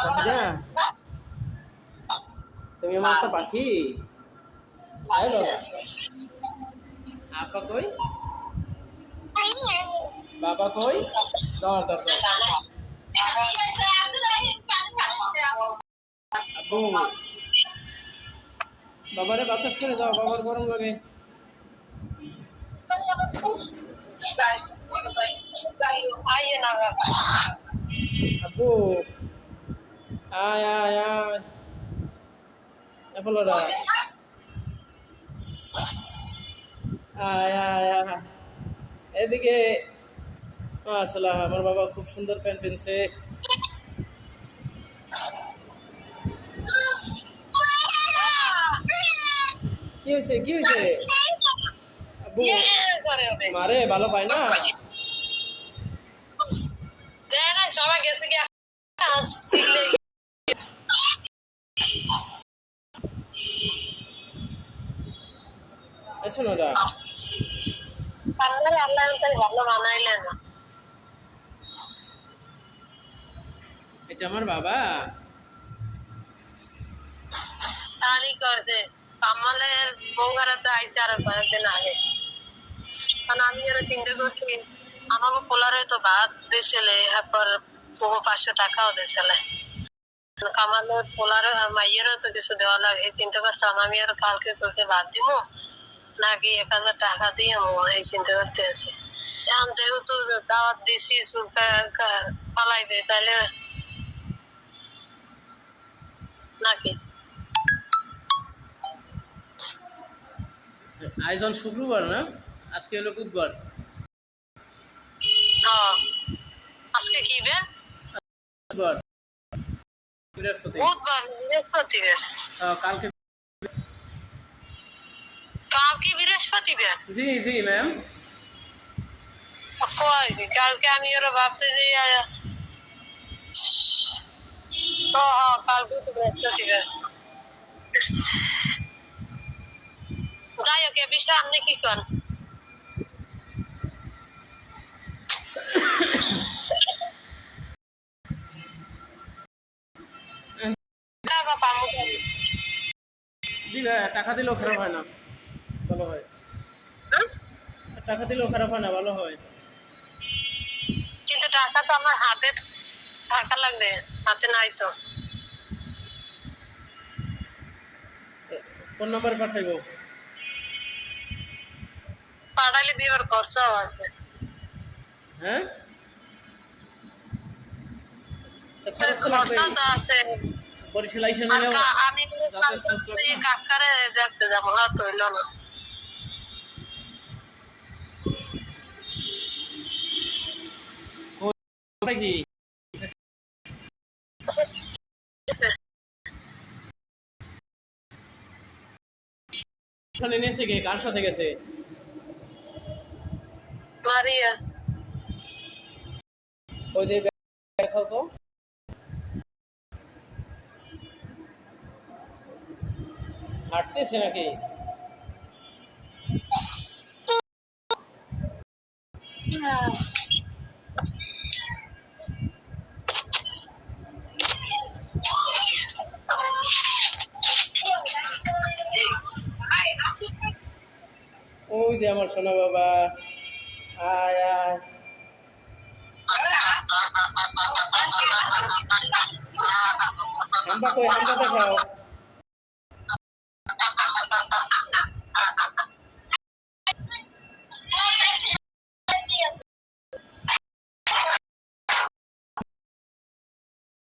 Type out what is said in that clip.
পাখিটা তুমি আমার একটা পাখি আয় বাবা আপা কই বাবা কই দর দর দর আব্বু বাবারে বাতাস করে দাও বাবার গরম লাগে আব্বু আয় আয় আয় এফলোরা আয় আয় আয় এদিকে মাশাআল্লাহ আমার বাবা খুব সুন্দর প্যান্ট কিনছে কি হয়েছে আব্বু মারে ভালো পায় না সবাই গেছে কি শোনো না আল্লাহ ভালো বানাইলেন এটা আমার বাবা তারই করছে কামালের বউঘাড়াতে আইসে আর কয়েকদিন আগে কারণ আমি যেন চিন্তা করছি আমাকে পোলারে তো ভাত দিয়েছিলে এরপর 500 টাকাও দিয়েছিলে কামালের পোলারে মাইয়েরও তো কিছু দেওয়া লাগে চিন্তা করছিলাম আমি আর কালকে তোকে ভাত দিব নাকি 1000 টাকা দিয়ে এই চিন্তা করতে আছে এখন যেহেতু দাওয়াত দিছি পালাইবে তাহলে নাকি আয়োজন শুক্রবার না আজকে হলো বুধবার আজকে কি বে বুধবার বৃহস্পতিবার কালকে কালকে বৃহস্পতিবার জি জি ম্যাম কালকে আমি ওরা ভাবতে যে কালকে তো বৃহস্পতিবার যাই হোক এ বিষয়ে আপনি কি করেন টাকা দিলেও খারাপ হয় না ভালো হয় টাকা দিলেও খারাপ হয় না ভালো হয় কিন্তু টাকা তো আমার হাতে থাকা লাগবে হাতে নাই তো কোন নম্বরে পাঠাইবো পাঠাইলে দিবার খরচাও আছে হ্যাঁ খরচা তো আছে বরিশাল আইসা নিলেও আমি কাকারে দেখতে যাবো হাত হইল না কি নিয়েছে কে কার সাথে গেছে মারিয়া ওই যে দেখাও তো হাঁটতেছে নাকি ওই যে আমার সোনা বাবা আয় আয় হাম্বা কই হাম্বা দেখাও